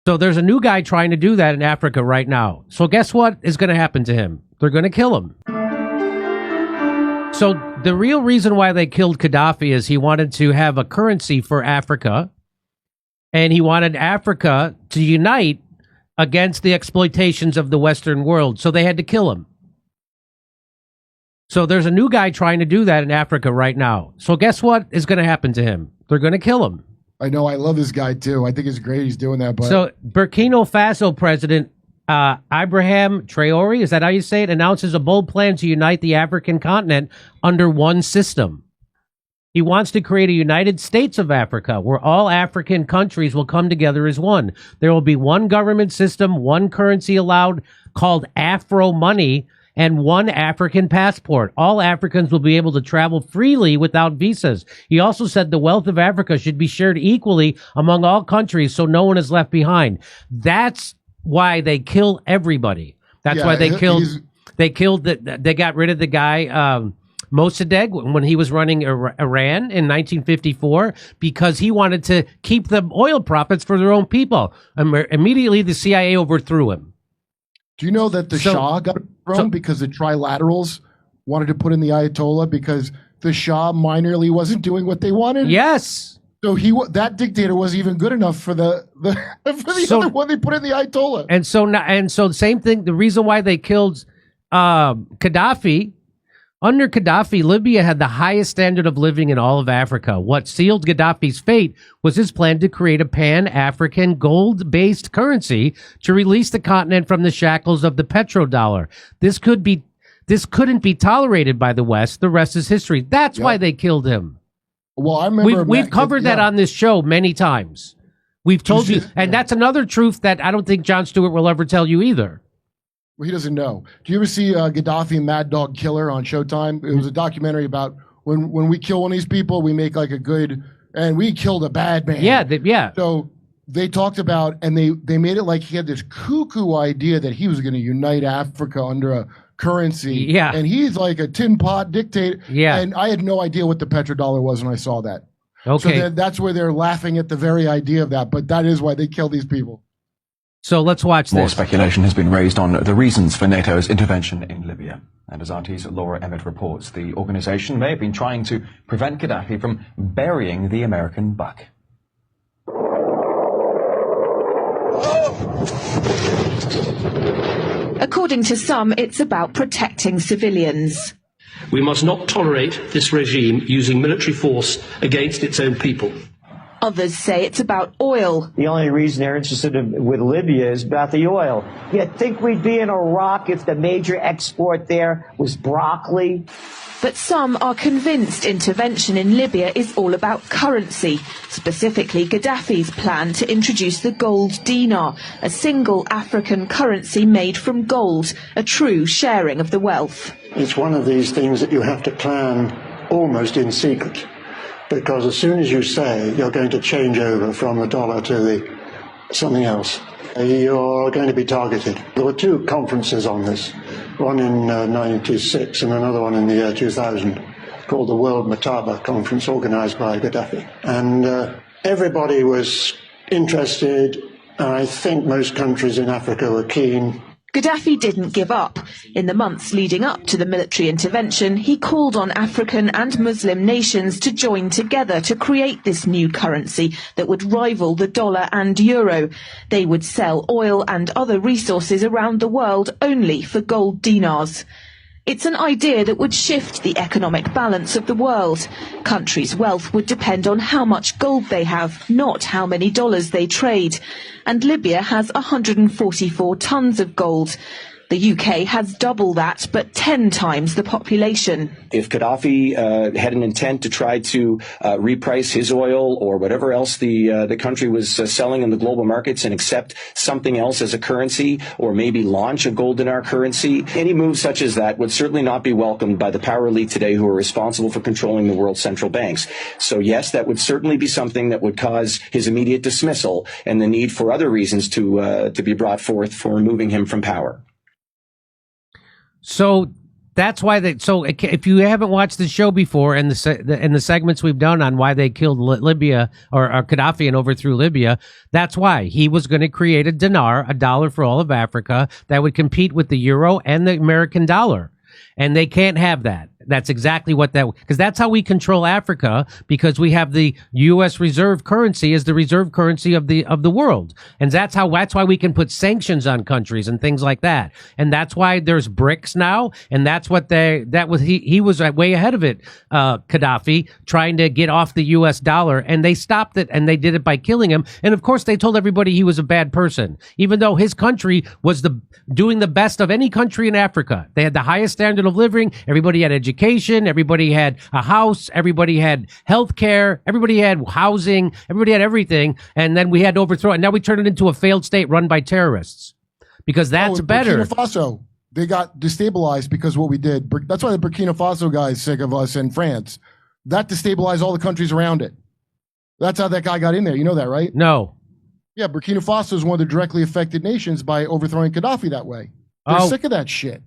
So there's a new guy trying to do that in Africa right now. So guess what is going to happen to him? They're going to kill him. So the real reason why they killed Gaddafi is he wanted to have a currency for Africa, and he wanted Africa to unite against the exploitations of the Western world. So they had to kill him. So there's a new guy trying to do that in Africa right now. So guess what is going to happen to him? They're going to kill him. I know. I love this guy too. I think it's great he's doing that. But so Burkina Faso President Ibrahim Traore, is that how you say it, announces a bold plan to unite the African continent under one system. He wants to create a United States of Africa where all African countries will come together as one. There will be one government system, one currency allowed called Afro money, and one African passport. All Africans will be able to travel freely without visas. He also said the wealth of Africa should be shared equally among all countries so no one is left behind. That's why they kill everybody. That's why they got rid of the guy, Mossadegh, when he was running Iran in 1954, because he wanted to keep the oil profits for their own people. Immediately, the CIA overthrew him. Do you know that the Shah got thrown because the trilaterals wanted to put in the Ayatollah because the Shah minorly wasn't doing what they wanted? Yes. So that dictator wasn't even good enough for the other one they put in the Ayatollah. And so the same thing. The reason why they killed Gaddafi. Under Gaddafi, Libya had the highest standard of living in all of Africa. What sealed Gaddafi's fate was his plan to create a pan-African gold-based currency to release the continent from the shackles of the petrodollar. This couldn't be tolerated by the West. The rest is history. That's why they killed him. Well, I remember we've covered that on this show many times. We've told you, and that's another truth that I don't think Jon Stewart will ever tell you either. Well, he doesn't know. Do you ever see Gaddafi Mad Dog Killer on Showtime? It was a documentary about when we kill one of these people, we make like a good, and we killed a bad man. Yeah. So they talked about, and they made it like he had this cuckoo idea that he was going to unite Africa under a currency. Yeah. And he's like a tin pot dictator. Yeah. And I had no idea what the petrodollar was when I saw that. Okay. So that's where they're laughing at the very idea of that. But that is why they kill these people. So let's watch this. More speculation has been raised on the reasons for NATO's intervention in Libya. And as RT's Laura Emmett reports, the organization may have been trying to prevent Gaddafi from burying the American buck. According to some, it's about protecting civilians. We must not tolerate this regime using military force against its own people. Others say it's about oil. The only reason they're interested with Libya is about the oil. You'd think we'd be in Iraq if the major export there was broccoli. But some are convinced intervention in Libya is all about currency, specifically Gaddafi's plan to introduce the gold dinar, a single African currency made from gold, a true sharing of the wealth. It's one of these things that you have to plan almost in secret, because as soon as you say you're going to change over from the dollar to something else, you're going to be targeted. There were two conferences on this, one in 96 and another one in the year 2000, called the World Mataba Conference, organized by Gaddafi. And everybody was interested. I think most countries in Africa were keen. Gaddafi didn't give up. In the months leading up to the military intervention, he called on African and Muslim nations to join together to create this new currency that would rival the dollar and euro. They would sell oil and other resources around the world only for gold dinars. It's an idea that would shift the economic balance of the world. Countries' wealth would depend on how much gold they have, not how many dollars they trade. And Libya has 144 tons of gold. The UK has double that, but 10 times the population. If Gaddafi had an intent to try to reprice his oil or whatever else the country was selling in the global markets and accept something else as a currency, or maybe launch a gold dinar currency, any move such as that would certainly not be welcomed by the power elite today who are responsible for controlling the world's central banks. So yes, that would certainly be something that would cause his immediate dismissal and the need for other reasons to be brought forth for removing him from power. So That's why if you haven't watched the show before and the segments we've done on why they killed Libya or Gaddafi and overthrew Libya, that's why he was going to create a dinar, a dollar for all of Africa that would compete with the euro and the American dollar. And they can't have that. That's exactly what because that's how we control Africa, because we have the U.S. reserve currency as the reserve currency of the world. And that's why we can put sanctions on countries and things like that. And that's why there's BRICS now. And that's what he was way ahead of it, Gaddafi, trying to get off the U.S. dollar. And they stopped it, and they did it by killing him. And of course, they told everybody he was a bad person, even though his country was doing the best of any country in Africa. They had the highest standard of living. Everybody had education. Everybody had a house. Everybody had health care. Everybody had housing. Everybody had everything. And then we had to overthrow it. And now we turn it into a failed state run by terrorists, because that's better. Burkina Faso, they got destabilized because of what we did. That's why the Burkina Faso guy is sick of us in France. That destabilized all the countries around it. That's how that guy got in there. You know that, right? No. Yeah, Burkina Faso is one of the directly affected nations by overthrowing Gaddafi that way. They're sick of that shit.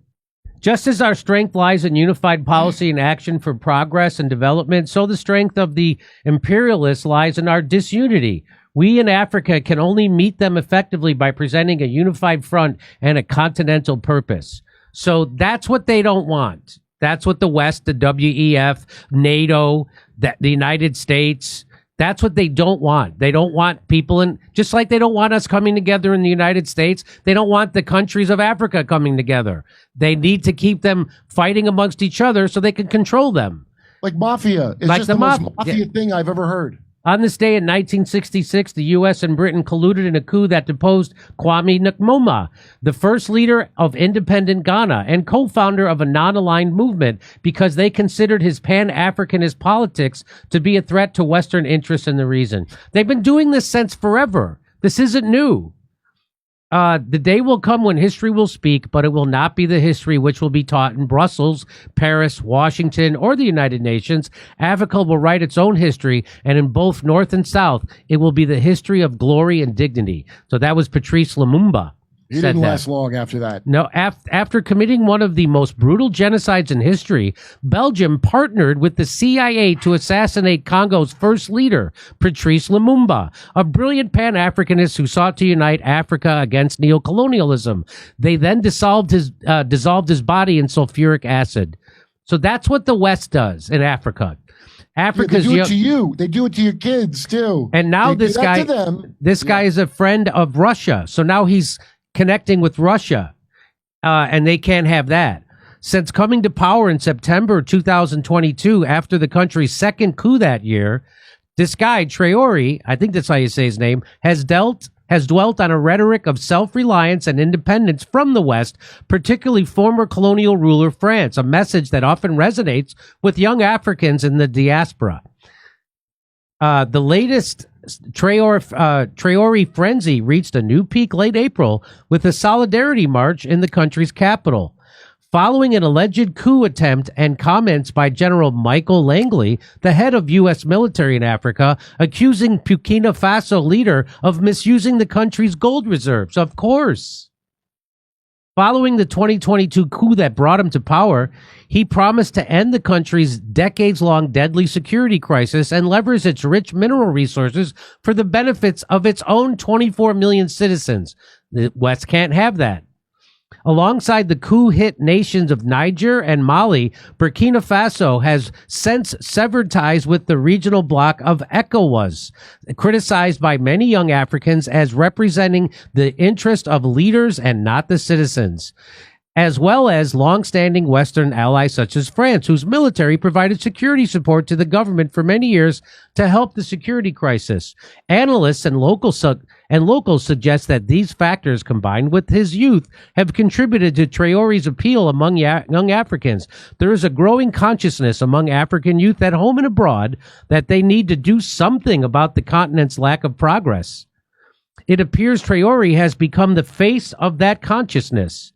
Just as our strength lies in unified policy and action for progress and development, so the strength of the imperialists lies in our disunity. We in Africa can only meet them effectively by presenting a unified front and a continental purpose. So that's what they don't want. That's what the West, the WEF, NATO, the United States, that's what they don't want. They don't want people just like they don't want us coming together in the United States. They don't want the countries of Africa coming together. They need to keep them fighting amongst each other so they can control them. Like mafia. It's like just the most mafia thing I've ever heard. On this day in 1966, the U.S. and Britain colluded in a coup that deposed Kwame Nkrumah, the first leader of independent Ghana and co-founder of a non-aligned movement, because they considered his Pan-Africanist politics to be a threat to Western interests in the region. They've been doing this since forever. This isn't new. The day will come when history will speak, but it will not be the history which will be taught in Brussels, Paris, Washington, or the United Nations. Africa will write its own history, and in both North and South, it will be the history of glory and dignity. So that was Patrice Lumumba. He didn't last long after that. No, after committing one of the most brutal genocides in history, Belgium partnered with the CIA to assassinate Congo's first leader, Patrice Lumumba, a brilliant Pan-Africanist who sought to unite Africa against neocolonialism. They then dissolved his body in sulfuric acid. So that's what the West does in Africa. Africa's they do it to you. They do it to your kids too. And now this guy is a friend of Russia. So now he's connecting with Russia, and they can't have that. Since coming to power in September 2022, after the country's second coup that year, this guy, Traore, I think that's how you say his name, has dwelt on a rhetoric of self-reliance and independence from the West, particularly former colonial ruler France, a message that often resonates with young Africans in the diaspora. The latest Traore frenzy reached a new peak late April with a solidarity march in the country's capital. Following an alleged coup attempt and comments by General Michael Langley, the head of U.S. military in Africa, accusing Burkina Faso leader of misusing the country's gold reserves. Of course. Following the 2022 coup that brought him to power, he promised to end the country's decades-long deadly security crisis and leverage its rich mineral resources for the benefits of its own 24 million citizens. The West can't have that. Alongside the coup-hit nations of Niger and Mali, Burkina Faso has since severed ties with the regional bloc of ECOWAS, criticized by many young Africans as representing the interest of leaders and not the citizens, as well as long-standing Western allies such as France, whose military provided security support to the government for many years to help the security crisis. Analysts and locals suggest that these factors, combined with his youth, have contributed to Traore's appeal among young Africans. There is a growing consciousness among African youth at home and abroad that they need to do something about the continent's lack of progress. It appears Traore has become the face of that consciousness.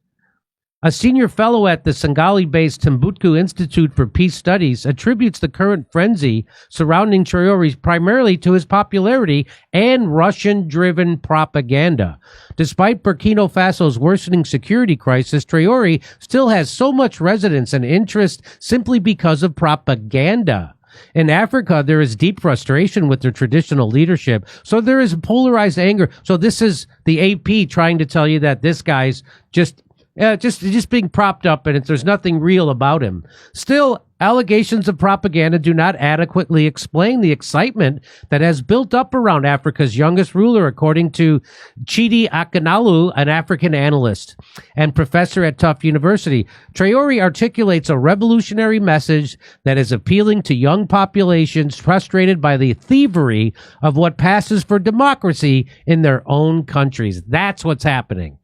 A senior fellow at the Sengali-based Timbuktu Institute for Peace Studies attributes the current frenzy surrounding Traore primarily to his popularity and Russian-driven propaganda. Despite Burkina Faso's worsening security crisis, Traore still has so much resonance and interest simply because of propaganda. In Africa, there is deep frustration with their traditional leadership, so there is polarized anger. So this is the AP trying to tell you that this guy's just being propped up, and there's nothing real about him. Still, allegations of propaganda do not adequately explain the excitement that has built up around Africa's youngest ruler, according to Chidi Akanalu, an African analyst and professor at Tufts University. Traore articulates a revolutionary message that is appealing to young populations frustrated by the thievery of what passes for democracy in their own countries. That's what's happening.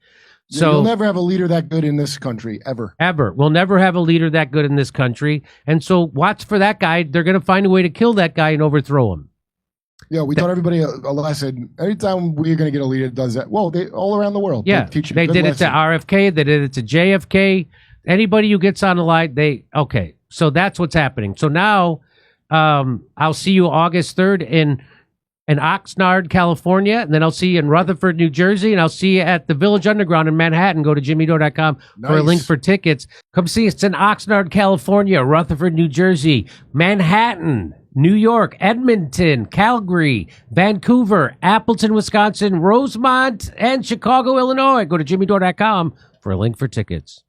So you'll never have a leader that good in this country, ever. Ever. We'll never have a leader that good in this country. And so watch for that guy. They're going to find a way to kill that guy and overthrow him. Yeah, we taught everybody a lesson. Anytime we're going to get a leader that does that, well, they all around the world. Yeah, they did it to RFK. They did it to JFK. Anybody who gets on the line, okay. So that's what's happening. So now I'll see you August 3rd in Oxnard, California, and then I'll see you in Rutherford, New Jersey, and I'll see you at the Village Underground in Manhattan. Go to jimmydore.com for a link for tickets. Come see us in Oxnard, California, Rutherford, New Jersey, Manhattan, New York, Edmonton, Calgary, Vancouver, Appleton, Wisconsin, Rosemont, and Chicago, Illinois. Go to jimmydore.com for a link for tickets.